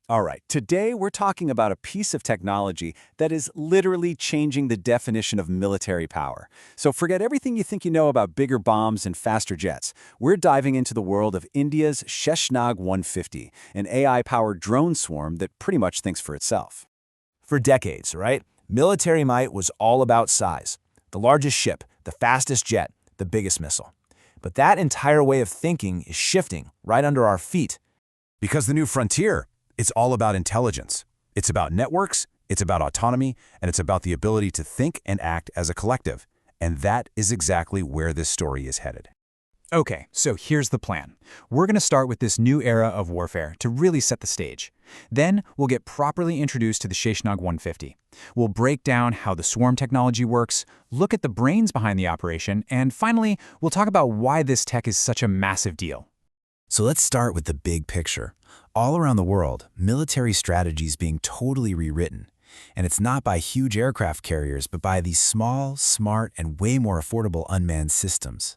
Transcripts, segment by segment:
All right, today we're talking about a piece of technology that is literally changing the definition of military power. So forget everything you think you know about bigger bombs and faster jets. We're diving into the world of India's Sheshnaag-150, an AI-powered drone swarm that pretty much thinks for itself. For decades, right? Military might was all about size. The largest ship, the fastest jet, the biggest missile. But that entire way of thinking is shifting right under our feet. Because the new frontier, it's all about intelligence. It's about networks, it's about autonomy, and it's about the ability to think and act as a collective. And that is exactly where this story is headed. Okay, so here's the plan. We're going to start with this new era of warfare to really set the stage. Then we'll get properly introduced to the Sheshnaag-150. We'll break down how the swarm technology works, look at the brains behind the operation, and finally, we'll talk about why this tech is such a massive deal. So let's start with the big picture. All around the world, military strategies being totally rewritten. And it's not by huge aircraft carriers, but by these small, smart, and way more affordable unmanned systems.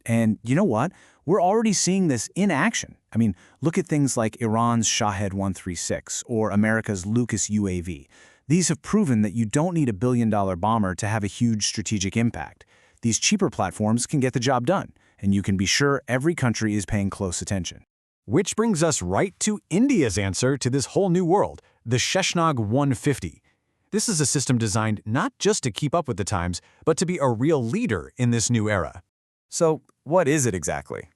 And you know what? We're already seeing this in action. I mean, look at things like Iran's Shahed-136 or America's Lucas UAV. These have proven that you don't need a billion-dollar bomber to have a huge strategic impact. These cheaper platforms can get the job done, and you can be sure every country is paying close attention. Which brings us right to India's answer to this whole new world, the Sheshnaag-150. This is a system designed not just to keep up with the times, but to be a real leader in this new era. So, what is it exactly?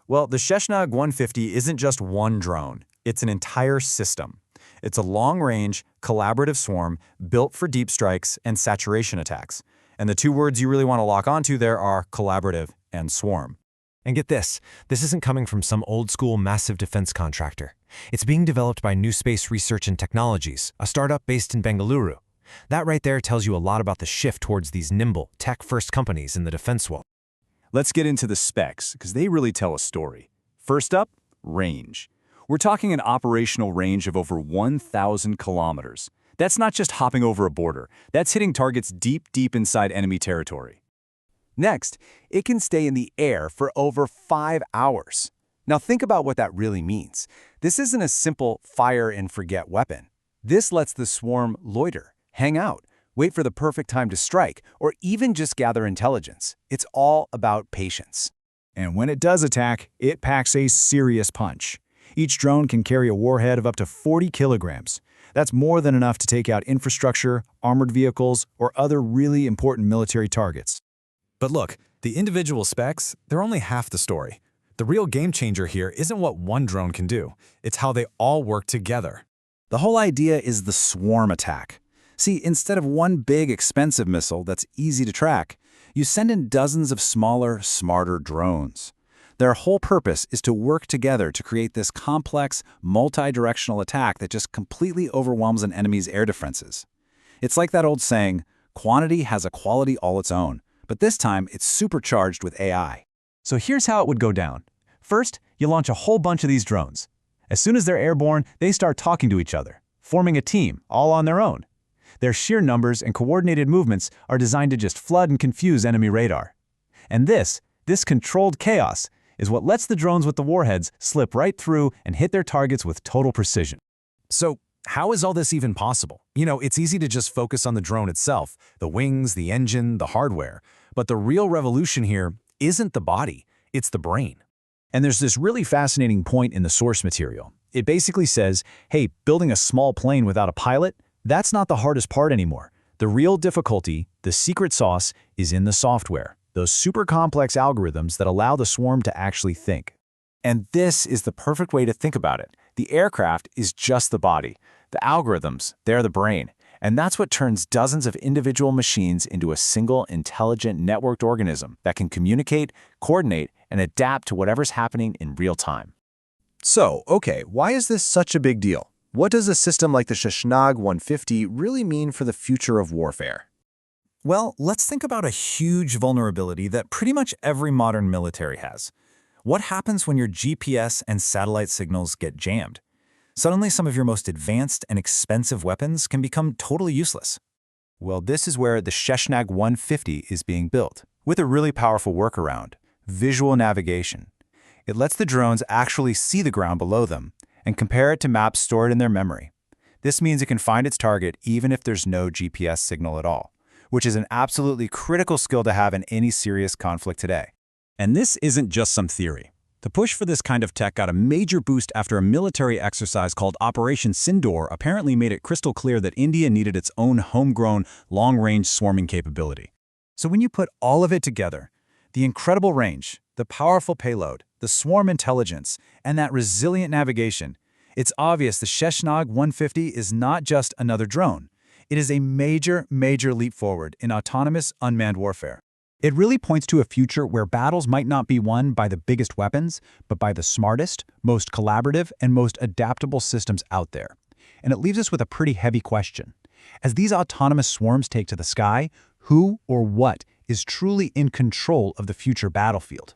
Well, the Sheshnaag-150 isn't just one drone. It's an entire system. It's a long-range, collaborative swarm built for deep strikes and saturation attacks. And the two words you really want to lock onto there are collaborative and swarm. And get this isn't coming from some old-school massive defense contractor. It's being developed by NewSpace Research and Technologies, a startup based in Bengaluru. That right there tells you a lot about the shift towards these nimble, tech-first companies in the defense world. Let's get into the specs, because they really tell a story. First up, range. We're talking an operational range of over 1,000 kilometers. That's not just hopping over a border. That's hitting targets deep, deep inside enemy territory. Next, it can stay in the air for over 5 hours. Now think about what that really means. This isn't a simple fire-and-forget weapon. This lets the swarm loiter, hang out, wait for the perfect time to strike, or even just gather intelligence. It's all about patience. And when it does attack, it packs a serious punch. Each drone can carry a warhead of up to 40 kilograms. That's more than enough to take out infrastructure, armored vehicles, or other really important military targets. But look, the individual specs, they're only half the story. The real game changer here isn't what one drone can do. It's how they all work together. The whole idea is the swarm attack. See, instead of one big, expensive missile that's easy to track, you send in dozens of smaller, smarter drones. Their whole purpose is to work together to create this complex, multi-directional attack that just completely overwhelms an enemy's air defenses. It's like that old saying, quantity has a quality all its own. But this time, it's supercharged with AI. So here's how it would go down. First, you launch a whole bunch of these drones. As soon as they're airborne, they start talking to each other, forming a team, all on their own. Their sheer numbers and coordinated movements are designed to just flood and confuse enemy radar. And this controlled chaos, is what lets the drones with the warheads slip right through and hit their targets with total precision. So, how is all this even possible? You know, it's easy to just focus on the drone itself, the wings, the engine, the hardware. But the real revolution here isn't the body, it's the brain. And there's this really fascinating point in the source material. It basically says, hey, building a small plane without a pilot, that's not the hardest part anymore. The real difficulty, the secret sauce, is in the software, those super complex algorithms that allow the swarm to actually think. And this is the perfect way to think about it. The aircraft is just the body. The algorithms, they're the brain. And that's what turns dozens of individual machines into a single, intelligent, networked organism that can communicate, coordinate, and adapt to whatever's happening in real time. So, okay, why is this such a big deal? What does a system like the Sheshnaag-150 really mean for the future of warfare? Well, let's think about a huge vulnerability that pretty much every modern military has. What happens when your GPS and satellite signals get jammed? Suddenly, some of your most advanced and expensive weapons can become totally useless. Well, this is where the Sheshnaag-150 is being built, with a really powerful workaround: visual navigation. It lets the drones actually see the ground below them, and compare it to maps stored in their memory. This means it can find its target even if there's no GPS signal at all, which is an absolutely critical skill to have in any serious conflict today. And this isn't just some theory. The push for this kind of tech got a major boost after a military exercise called Operation Sindoor apparently made it crystal clear that India needed its own homegrown, long-range swarming capability. So when you put all of it together, the incredible range, the powerful payload, the swarm intelligence, and that resilient navigation, it's obvious the Sheshnaag-150 is not just another drone. It is a major, major leap forward in autonomous unmanned warfare. It really points to a future where battles might not be won by the biggest weapons, but by the smartest, most collaborative, and most adaptable systems out there. And it leaves us with a pretty heavy question. As these autonomous swarms take to the sky, who or what is truly in control of the future battlefield?